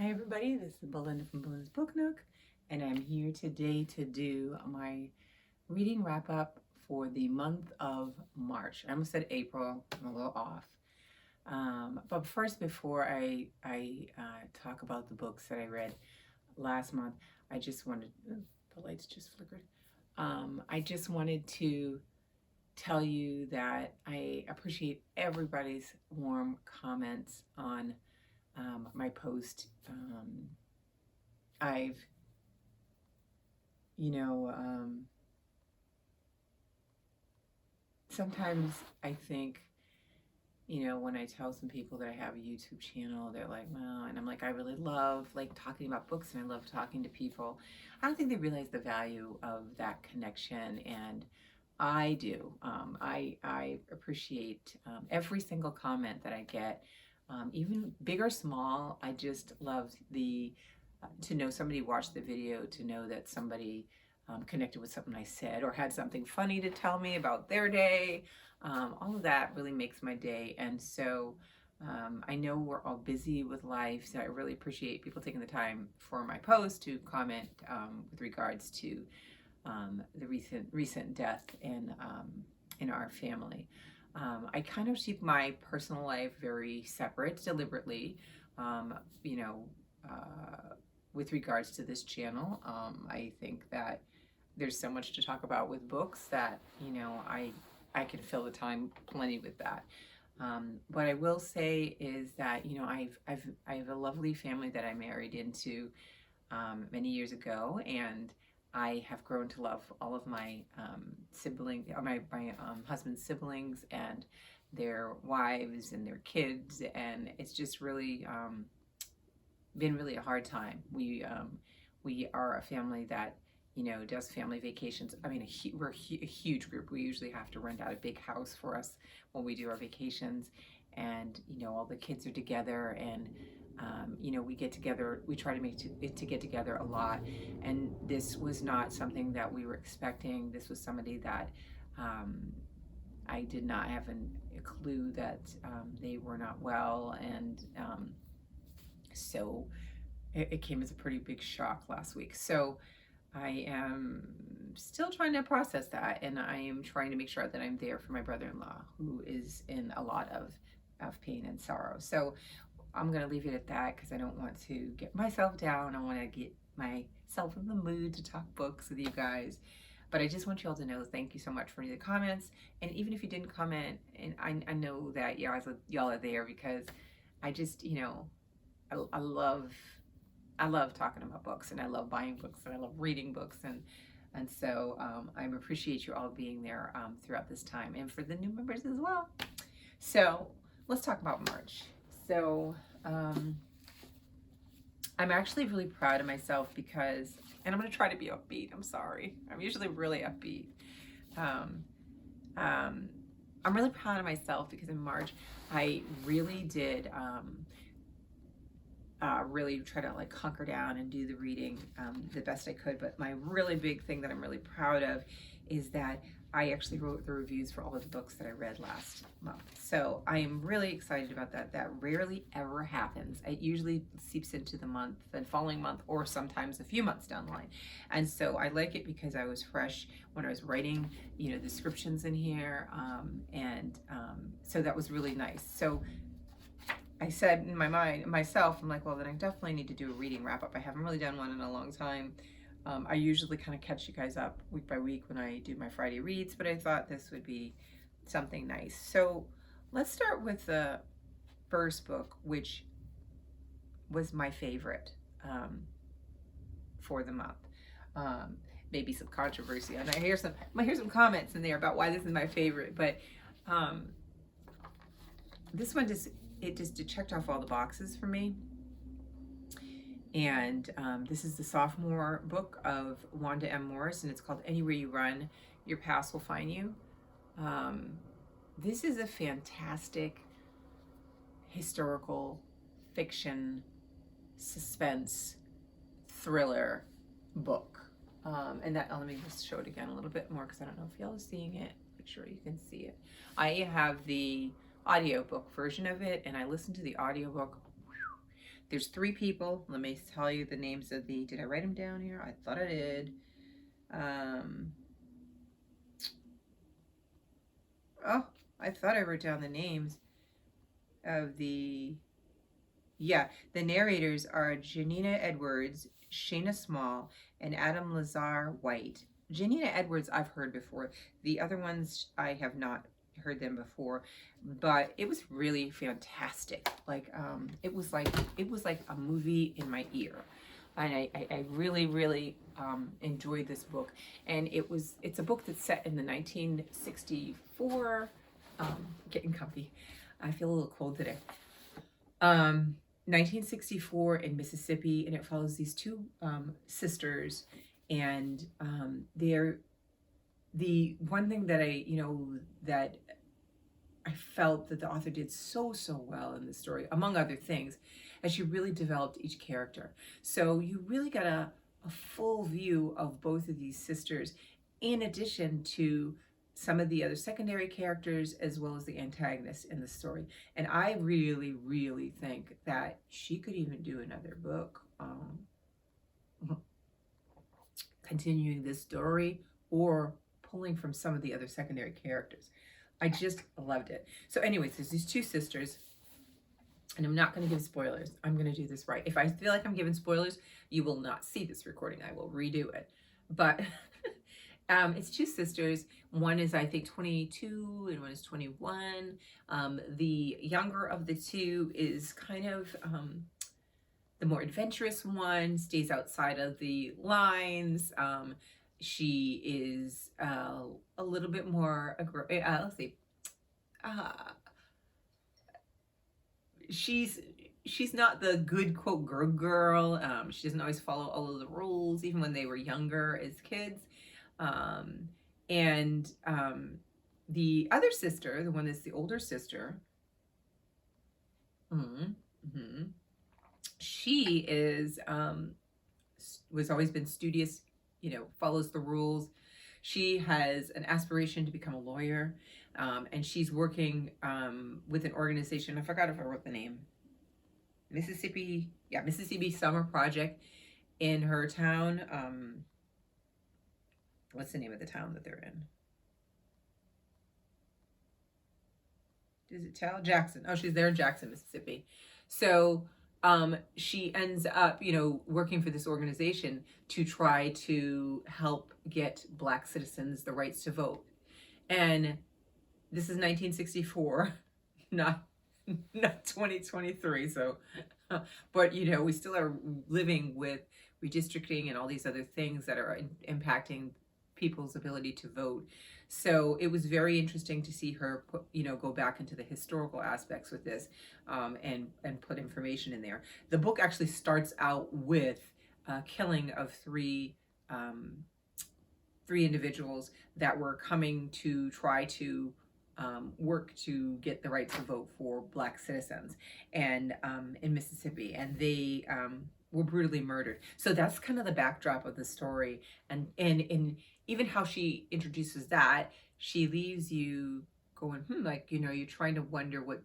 Hi everybody, this is Belinda from Belinda's Book Nook, and I'm here today to do my reading wrap up for the month of March. I almost said April, I'm a little off. But first, before I talk about the books that I read last month, I just wanted, the lights just flickered. I just wanted to tell you that I appreciate everybody's warm comments on my post. I've, you know, sometimes I think, when I tell some people that I have a YouTube channel, they're like, well, and I'm like, I really love like talking about books and I love talking to people. I don't think they realize the value of that connection, and I do. I appreciate every single comment that I get, even big or small. I just love to know somebody watched the video, to know that somebody connected with something I said or had something funny to tell me about their day. All of that really makes my day. And so I know we're all busy with life, so I really appreciate people taking the time for my post to comment with regards to the recent death in our family. I kind of keep my personal life very separate deliberately, you know, with regards to this channel. I think that there's so much to talk about with books that, I can fill the time plenty with that. What I will say is that, I have a lovely family that I married into many years ago, and I have grown to love all of my siblings, my husband's siblings, and their wives and their kids, and it's just really been really a hard time. We are a family that does family vacations. I mean, we're a huge group. We usually have to rent out a big house for us when we do our vacations, and all the kids are together, and we get together. We try to make it to get together a lot, and this was not something that we were expecting. This was somebody that I did not have a clue that they were not well, and so it came as a pretty big shock last week. So I am still trying to process that, and I am trying to make sure that I'm there for my brother-in-law, who is in a lot of pain and sorrow. So I'm going to leave it at that because I don't want to get myself down. I want to get myself in the mood to talk books with you guys. But I just want you all to know, thank you so much for the comments. And even if you didn't comment, and I know that y'all are there because I just, I love talking about books, and I love buying books, and I love reading books, and so I appreciate you all being there throughout this time, and for the new members as well. So let's talk about March. So I'm actually really proud of myself because, and I'm going to try to be upbeat. I'm sorry. I'm usually really upbeat. I'm really proud of myself because in March I really did really try to like hunker down and do the reading the best I could. But my really big thing that I'm really proud of is that I actually wrote the reviews for all of the books that I read last month. So I am really excited about that. That rarely ever happens. It usually seeps into the following month, or sometimes a few months down the line. And so I like it because I was fresh when I was writing, descriptions in here. So that was really nice. So I said in my mind, myself, I'm like, well, then I definitely need to do a reading wrap up. I haven't really done one in a long time. I usually kind of catch you guys up week by week when I do my Friday reads, but I thought this would be something nice. So let's start with the first book, which was my favorite for the month. Maybe some controversy, and I hear some comments in there about why this is my favorite, but this one it checked off all the boxes for me. And this is the sophomore book of Wanda M. Morris, and it's called Anywhere You Run, Your Past Will Find You. This is a fantastic historical fiction suspense thriller book. And that, let me just show it again a little bit more because I don't know if y'all are seeing it. Make sure you can see it. I have the audiobook version of it, and I listened to the audiobook. There's 3 people. Let me tell you the names of the, did I write them down here? I thought I did. Oh, I thought I wrote down the names of the, yeah, the narrators are Janina Edwards, Shayna Small, and Adam Lazar White. Janina Edwards I've heard before. The other ones I have not heard them before, but it was really fantastic. Like it was like a movie in my ear. And I really, really enjoyed this book. And it's a book that's set in the 1964, getting comfy. I feel a little cold today. 1964 in Mississippi, and it follows these 2 sisters, and they're, the one thing that that I felt that the author did so well in the story, among other things, as she really developed each character. So you really got a full view of both of these sisters, in addition to some of the other secondary characters as well as the antagonists in the story. And I really, really think that she could even do another book continuing this story or pulling from some of the other secondary characters. I just loved it. So anyways, there's these 2 sisters, and I'm not going to give spoilers. I'm going to do this right. If I feel like I'm giving spoilers, you will not see this recording. I will redo it. But it's 2 sisters. One is, I think, 22 and one is 21. The younger of the 2 is kind of the more adventurous one, stays outside of the lines. She is a little bit more, let's see, she's not the good, quote, girl. She doesn't always follow all of the rules, even when they were younger as kids. The other sister, the one that's the older sister, she is was always been studious, follows the rules. She has an aspiration to become a lawyer, and she's working with an organization. I forgot if I wrote the name. Mississippi Summer Project in her town. What's the name of the town that they're in? Does it tell? Jackson. Oh, she's there in Jackson, Mississippi. So she ends up, working for this organization to try to help get Black citizens the rights to vote. And this is 1964, not 2023. So, but we still are living with redistricting and all these other things that are impacting people's ability to vote. So it was very interesting to see her put, go back into the historical aspects with this, and put information in there. The book actually starts out with killing of three individuals that were coming to try to work to get the right to vote for Black citizens, and in Mississippi, and they were brutally murdered. So that's kind of the backdrop of the story, and even how she introduces that, she leaves you going, you're trying to wonder what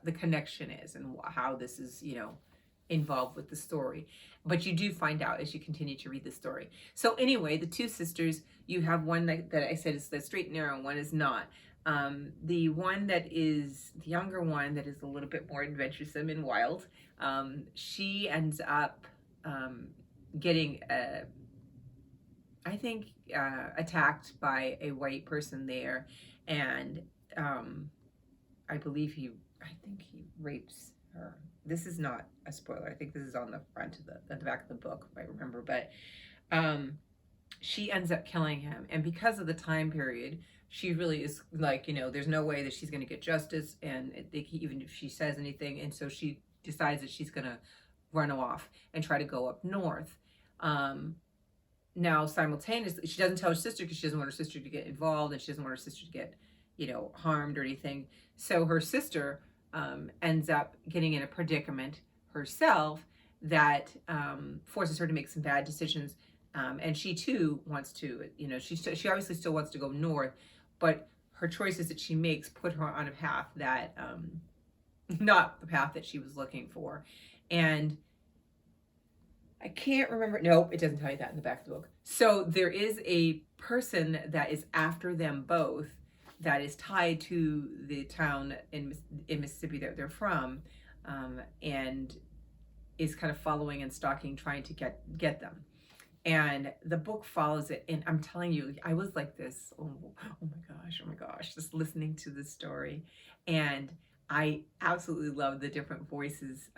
the connection is and how this is, involved with the story. But you do find out as you continue to read the story. So anyway, the 2 sisters, you have one that I said is the straight and narrow, and one is not. The one that is the younger one that is a little bit more adventuresome and wild, she ends up getting attacked by a white person there, and I think he rapes her. This is not a spoiler. I think this is on the front of the back of the book, if I remember. But she ends up killing him, and because of the time period, she really is like, there's no way that she's going to get justice, and even if she says anything, and so she decides that she's going to run off and try to go up north. Now, simultaneously, she doesn't tell her sister because she doesn't want her sister to get involved, and she doesn't want her sister to get, harmed or anything. So her sister ends up getting in a predicament herself that forces her to make some bad decisions. And she too wants to, she obviously still wants to go north, but her choices that she makes put her on a path that, not the path that she was looking for. And I can't remember. Nope, it doesn't tell you that in the back of the book. So there is a person that is after them both that is tied to the town in Mississippi that they're from, and is kind of following and stalking, trying to get them. And the book follows it, and I'm telling you, I was like this, oh my gosh, just listening to the story. And I absolutely love the different voices,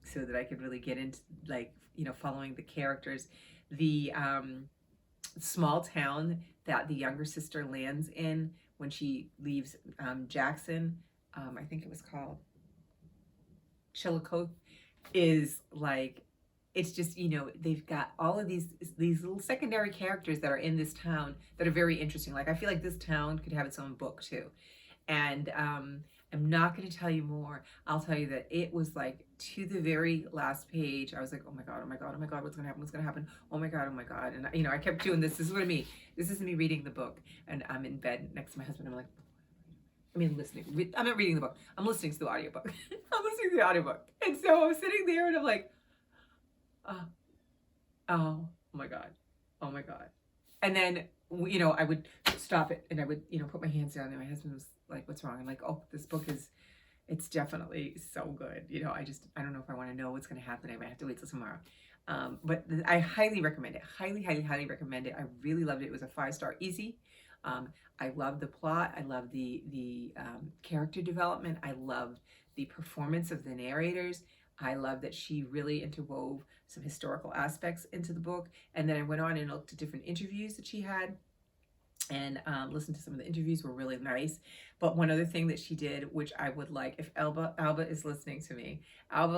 so that I could really get into, like, following the characters. The small town that the younger sister lands in when she leaves Jackson, I think it was called Chillicothe, is like, it's just, they've got all of these little secondary characters that are in this town that are very interesting. Like, I feel like this town could have its own book too. And I'm not going to tell you more. I'll tell you that it was like, to the very last page, I was like, oh my God, what's going to happen? What's going to happen? Oh my God. And, I kept doing this. This is what I mean. This is me reading the book. And I'm in bed next to my husband. I'm like, listening. I'm not reading the book. I'm listening to the audiobook. I'm listening to the audiobook. And so I'm sitting there and I'm like, oh my God. Oh my God. And then, I would stop it and I would, put my hands down, and my husband was like, what's wrong? I'm like, oh, this book it's definitely so good. I don't know if I want to know what's going to happen. I might have to wait till tomorrow. But I highly recommend it. Highly recommend it. I really loved it. It was a 5-star easy. I love the plot. I love the character development. I loved the performance of the narrators. I love that she really interwove some historical aspects into the book. And then I went on and looked at different interviews that she had, and listened to some of the interviews. Were really nice. But one other thing that she did, which I would like, if Alba is listening to me, my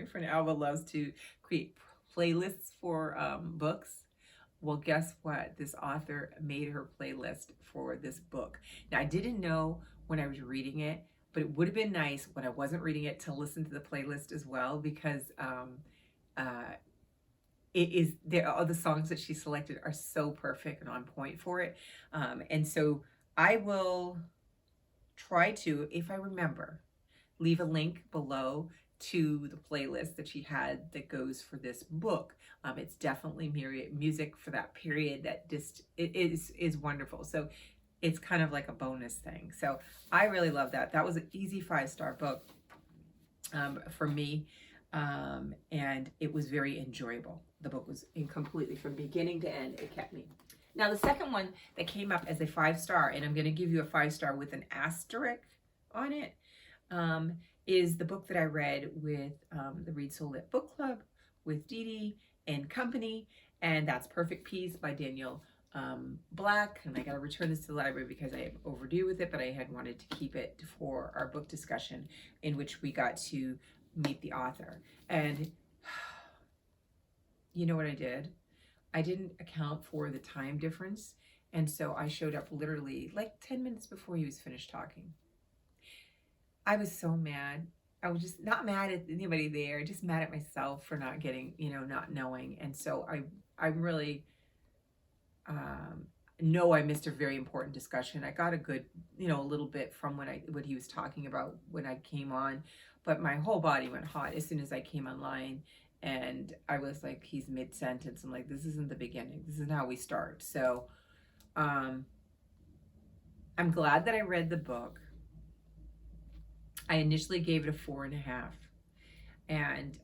friend Alba loves to create playlists for books. Well, guess what? This author made her playlist for this book. Now, I didn't know when I was reading it, but it would have been nice when I wasn't reading it to listen to the playlist as well, because it is there. All the songs that she selected are so perfect and on point for it. And so I will try to, if I remember, leave a link below to the playlist that she had that goes for this book. It's definitely music for that period that just it is wonderful. So it's kind of like a bonus thing. So I really love that. That was an easy 5-star book for me, and it was very enjoyable. The book was completely, from beginning to end, it kept me. Now, the second one that came up as a 5-star, and I'm going to give you a 5-star with an asterisk on it, is the book that I read with the Read Soul Lit Book Club with Dee Dee and company, and that's Perfect Peace by Daniel Black. And I got to return this to the library because I am overdue with it, but I had wanted to keep it for our book discussion, in which we got to meet the author. And you know what I did? I didn't account for the time difference, and so I showed up literally like 10 minutes before he was finished talking. I was so mad. I was just not mad at anybody there, just mad at myself for not getting, not knowing. And so I really know I missed a very important discussion. I got a good, a little bit from what he was talking about when I came on, but my whole body went hot as soon as I came online. And I was like, he's mid-sentence. I'm like, this isn't the beginning. This isn't how we start. So I'm glad that I read the book. I initially gave it a 4.5. And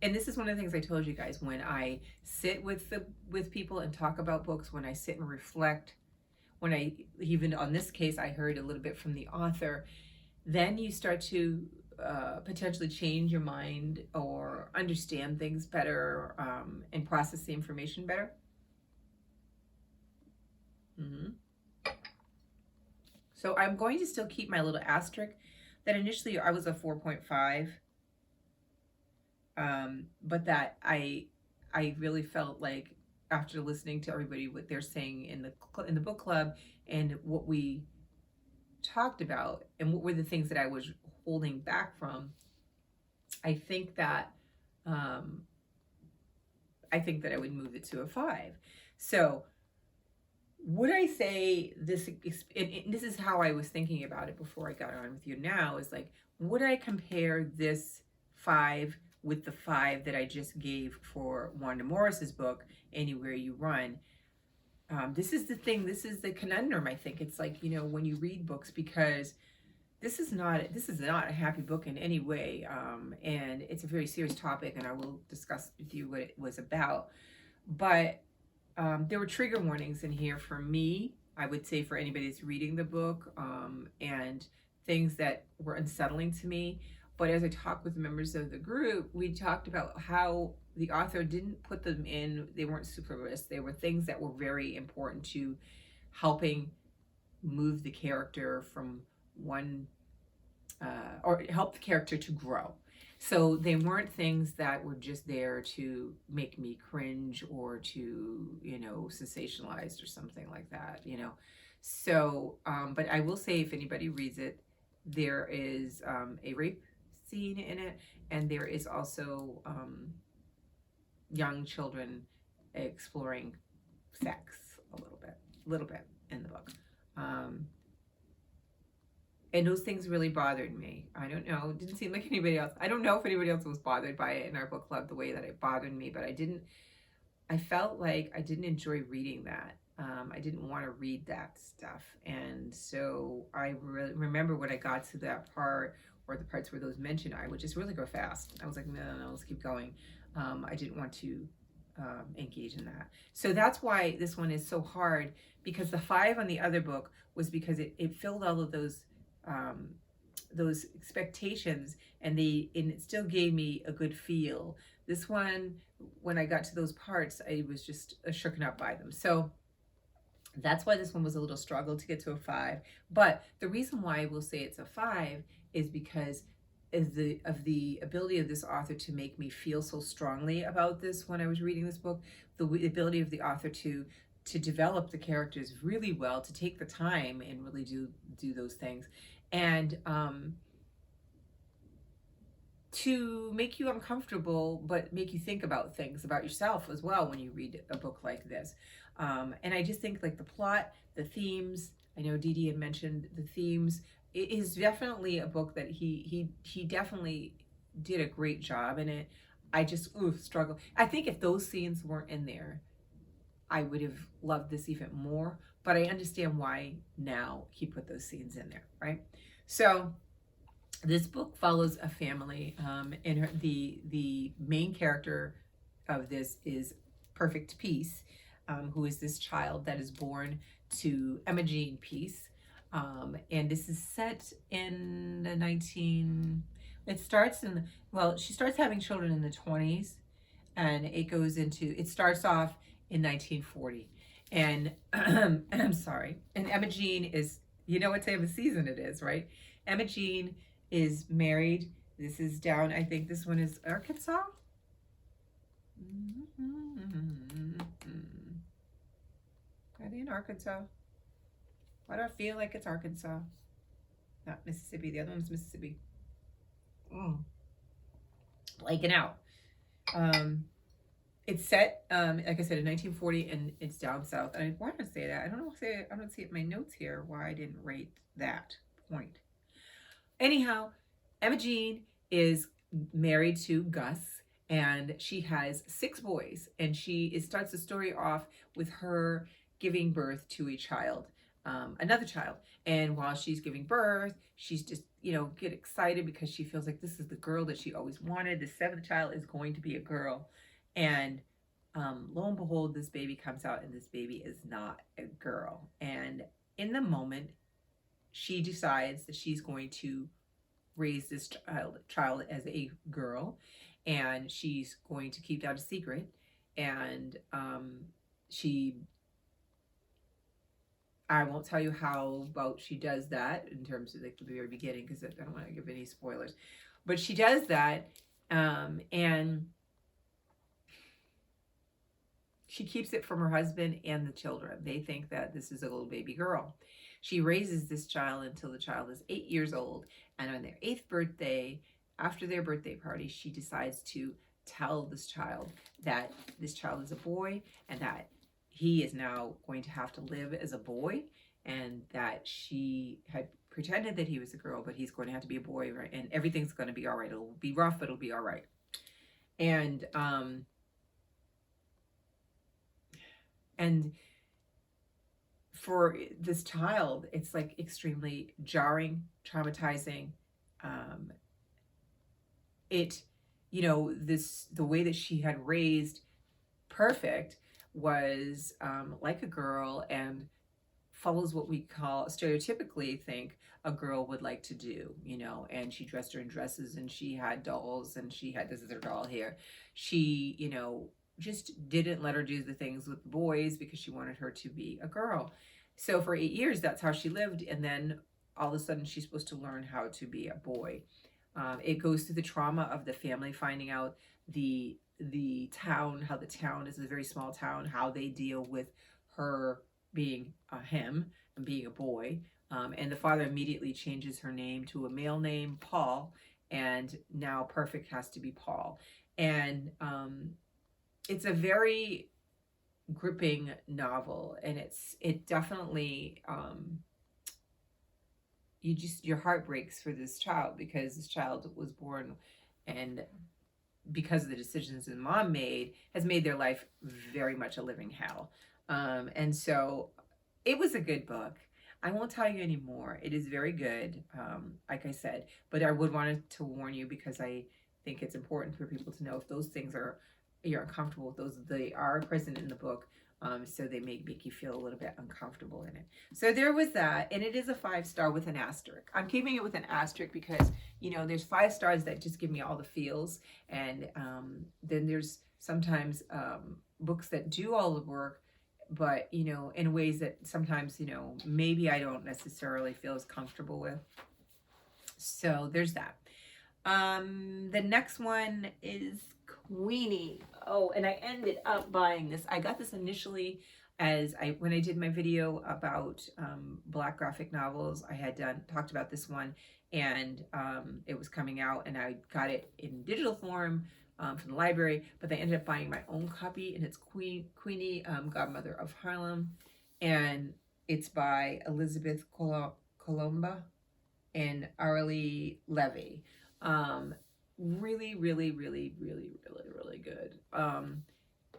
and this is one of the things I told you guys, when I sit with people and talk about books, when I sit and reflect, when I, even on this case, I heard a little bit from the author, then you start to potentially change your mind or understand things better, and process the information better. So I'm going to still keep my little asterisk that initially I was a 4.5, but that I really felt like, after listening to everybody what they're saying in the book club and what we talked about and what were the things that I was holding back from, I think that I would move it to a 5. So would I say this, and this is how I was thinking about it before I got on with you now, is like, would I compare this 5 with the 5 that I just gave for Wanda Morris's book, Anywhere You Run? This is the thing, this is the conundrum, I think. It's like, when you read books, because this is not a happy book in any way, and it's a very serious topic, and I will discuss with you what it was about. But there were trigger warnings in here for me, I would say, for anybody that's reading the book, and things that were unsettling to me. But as I talked with members of the group, we talked about how the author didn't put them in, they weren't superfluous. They were things that were very important to helping move the character from one, or help the character to grow. So they weren't things that were just there to make me cringe or to, sensationalized or something like that. So, but I will say, if anybody reads it, there is a rape scene in it, and there is also young children exploring sex a little bit in the book. And those things really bothered me. I don't know. It didn't seem like anybody else. I don't know if anybody else was bothered by it in our book club the way that it bothered me, but I felt like I didn't enjoy reading that. I didn't want to read that stuff. And so I remember when I got to that part, or the parts where those mentioned, I would just really go fast. I was like, no, let's keep going. I didn't want to engage in that. So that's why this one is so hard, because the 5 on the other book was because it filled all of those expectations, and it still gave me a good feel. This one, when I got to those parts, I was just shooken up by them. So that's why this one was a little struggle to get to a 5. But the reason why I will say it's a 5 is because of the ability of this author to make me feel so strongly about this when I was reading this book, the ability of the author to develop the characters really well, to take the time and really do those things, and to make you uncomfortable, but make you think about things about yourself as well when you read a book like this. And I just think, like, the plot, the themes, I know Dee Dee had mentioned the themes. It is definitely a book that he definitely did a great job in it. I just struggle. I think if those scenes weren't in there, I would have loved this even more, but I understand why now he put those scenes in there, right? So this book follows a family, and the main character of this is Perfect Peace, who is this child that is born to Emma Jean Peace, and this is set in the she starts having children in the 20s, and it starts off in 1940. And I'm sorry. And Emma Jean is, what time of season it is, right? Emma Jean is married. This is down, I think this one is Arkansas. Are they in Arkansas? Why do I feel like it's Arkansas? Not Mississippi. The other one's Mississippi. Blanking out. It's set, like I said, in 1940, and it's down south. And why did I say that? I don't see it in my notes here why I didn't rate that point. Anyhow, Emma Jean is married to Gus, and she has 6 boys. And it starts the story off with her giving birth to a child, another child. And while she's giving birth, she's just, get excited because she feels like this is the girl that she always wanted. The 7th child is going to be a girl. And lo and behold, this baby comes out, and this baby is not a girl. And in the moment, she decides that she's going to raise this child as a girl, and she's going to keep that a secret. And I won't tell you how about she does that in terms of the very beginning, because I don't want to give any spoilers. But she does that, and she keeps it from her husband and the children. They think that this is a little baby girl. She raises this child until the child is 8 years old. And on their 8th birthday, after their birthday party, she decides to tell this child that this child is a boy, and that he is now going to have to live as a boy, and that she had pretended that he was a girl, but he's going to have to be a boy, right? And everything's going to be all right. It'll be rough, but it'll be all right. And for this child, it's like extremely jarring, traumatizing. It, the way that she had raised Perfect was like a girl, and follows what we call stereotypically think a girl would like to do, and she dressed her in dresses, and she had dolls, and she had, this is her doll here. She, just didn't let her do the things with the boys because she wanted her to be a girl. So for 8 years, that's how she lived. And then all of a sudden, she's supposed to learn how to be a boy. It goes through the trauma of the family finding out, the town, how the town is a very small town, how they deal with her being him and being a boy. And the father immediately changes her name to a male name, Paul, and now Perfect has to be Paul. And it's a very gripping novel, and it definitely your heart breaks for this child, because this child was born, and because of the decisions his mom made, has made their life very much a living hell. And so it was a good book. I won't tell you anymore. It is very good, like I said, but I would want to warn you, because I think it's important for people to know if those things you're uncomfortable with those, they are present in the book. So they make you feel a little bit uncomfortable in it. So there was that, and it is a 5-star with an asterisk. I'm keeping it with an asterisk because, there's 5 stars that just give me all the feels, and then there's sometimes books that do all the work, but, in ways that sometimes, maybe I don't necessarily feel as comfortable with. So there's that. The next one is Queenie. Oh, and I ended up buying this. I got this initially when I did my video about Black graphic novels. I had talked about this one, and it was coming out, and I got it in digital form from the library, but I ended up buying my own copy, and it's Queenie, Godmother of Harlem, and it's by Elizabeth Colomba and Arlie Levy. Really, really, really, really, really, really good.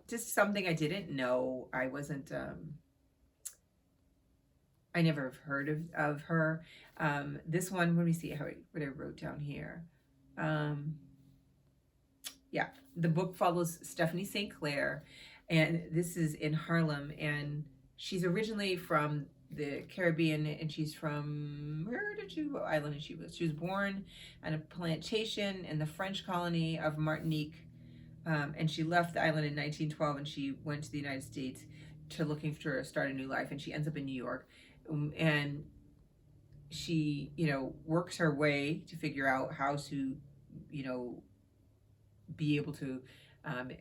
Just something I didn't know. I wasn't, I never have heard of her. This one, let me see what I wrote down here. Yeah, the book follows Stephanie St. Clair, and this is in Harlem, and she's originally from the Caribbean, and she's from, what island is she was? She was born on a plantation in the French colony of Martinique, and she left the island in 1912, and she went to the United States to looking to start a new life, and she ends up in New York, and she, works her way to figure out how to, be able to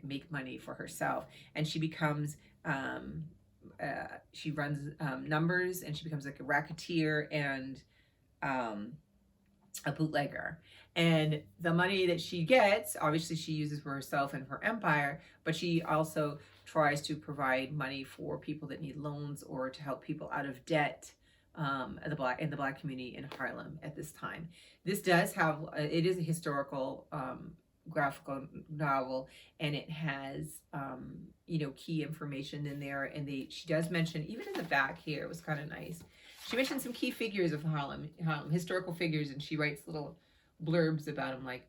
make money for herself, and she becomes she runs numbers, and she becomes like a racketeer and a bootlegger. And the money that she gets, obviously she uses for herself and her empire, but she also tries to provide money for people that need loans, or to help people out of debt in the Black community in Harlem at this time. This does have it is a historical graphical novel, and it has key information in there, and she does mention, even in the back here, it was kind of nice, she mentioned some key figures of Harlem, historical figures, and she writes little blurbs about them, like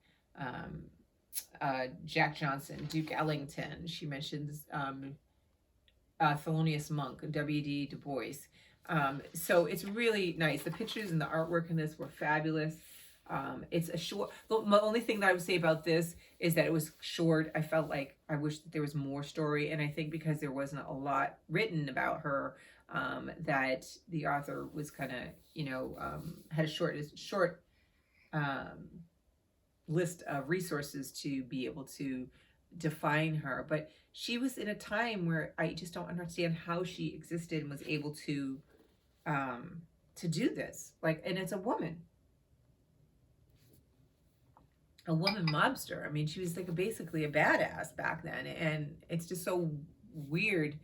Jack Johnson, Duke Ellington. She mentions Thelonious Monk, W.D. Du Bois. So it's really nice. The pictures and the artwork in this were fabulous. It's a short, the only thing that I would say about this is that it was short. I felt like I wish that there was more story, and I think because there wasn't a lot written about her, that the author was kind of, had a short list of resources to be able to define her. But she was in a time where I just don't understand how she existed and was able to do this. Like, and it's a woman mobster. I mean, she was like basically a badass back then, and it's just so weird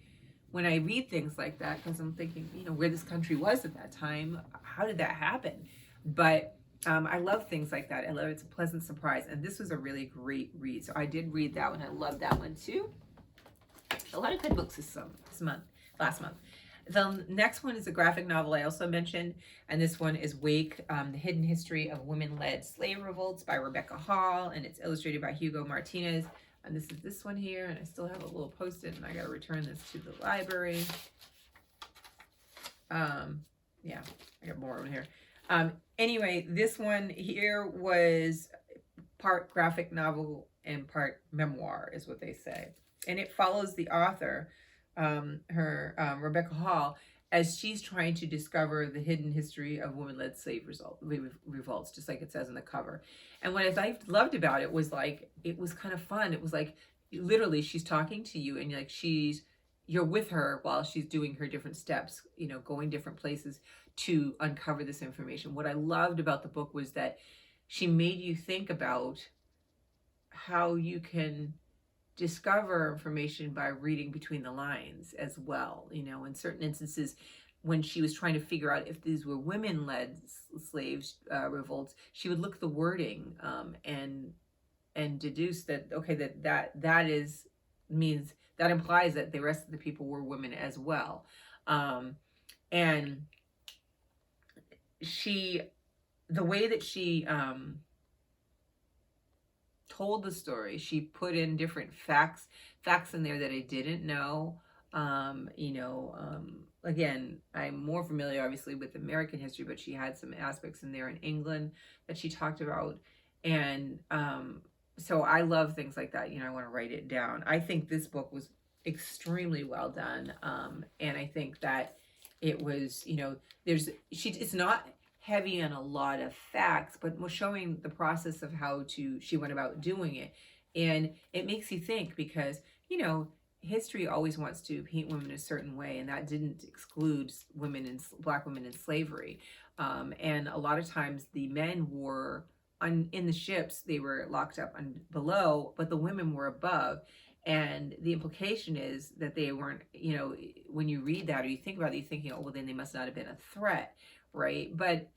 when I read things like that, because I'm thinking, you know, where this country was at that time, how did that happen? But I love things like that. I love it's a pleasant surprise, and this was a really great read. So I did read that one. I love that one too. A lot of good books last month. The next one is a graphic novel I also mentioned, and this one is Wake, The Hidden History of Women-Led Slave Revolts by Rebecca Hall, and it's illustrated by Hugo Martinez. And this is this one here, and I still have a little post-it, and I got to return this to the library. Yeah, I got more over here. Anyway, this one here was part graphic novel and part memoir, is what they say. And it follows the author, Rebecca Hall, as she's trying to discover the hidden history of women-led slave revolts, just like it says in the cover. And what I loved about it was like, it was kind of fun. It was like, literally, she's talking to you, and like you're with her while she's doing her different steps, you know, going different places to uncover this information. What I loved about the book was that she made you think about how you can discover information by reading between the lines as well. You know, in certain instances, when she was trying to figure out if these were women-led slaves revolts, she would look at the wording and deduce that, okay, that implies that the rest of the people were women as well. And the way that she told the story, she put in different facts in there that I didn't know. Again, I'm more familiar obviously with American history, but she had some aspects in there in England that she talked about. And so I love things like that. You know, I want to write it down. I think this book was extremely well done. And I think that it was, you know, it's not heavy on a lot of facts, but was showing the process of how she went about doing it. And it makes you think, because, you know, history always wants to paint women a certain way, and that didn't exclude Black women in slavery. And a lot of times the men were in the ships, they were locked up below, but the women were above. And the implication is that they weren't, you know, when you read that or you think about it, you're thinking, oh, well, then they must not have been a threat, right? But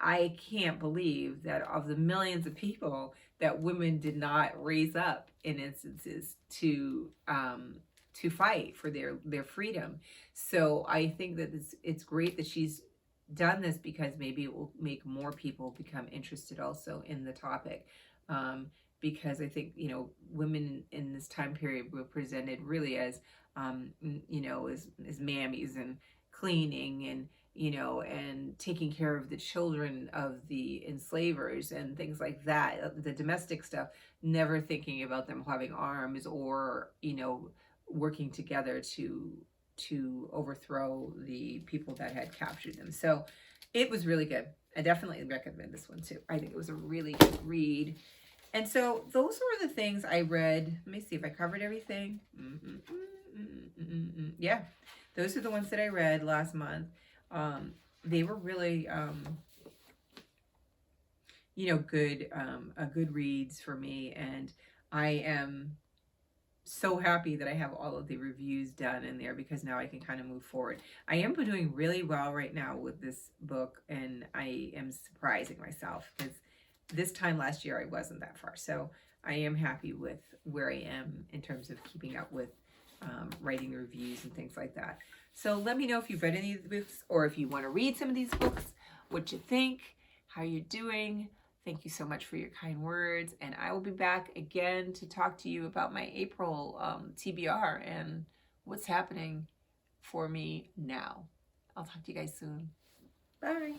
I can't believe that of the millions of people that women did not raise up in instances to fight for their freedom. So I think that it's great that she's done this, because maybe it will make more people become interested also in the topic. Because I think, you know, women in this time period were presented really as, you know, as mammies and cleaning and, you know, and taking care of the children of the enslavers and things like that, the domestic stuff, never thinking about them having arms or, you know, working together to overthrow the people that had captured them. So it was really good. I definitely recommend this one too. I think it was a really good read. And so those were the things I read. Let me see if I covered everything. Yeah, those are the ones that I read last month. They were really, you know, good reads for me. And I am so happy that I have all of the reviews done in there, because now I can kind of move forward. I am doing really well right now with this book, and I am surprising myself, because this time last year I wasn't that far. So I am happy with where I am in terms of keeping up with writing reviews and things like that. So let me know if you've read any of the books, or if you want to read some of these books, what you think, how you're doing. Thank you so much for your kind words. And I will be back again to talk to you about my April TBR and what's happening for me now. I'll talk to you guys soon. Bye.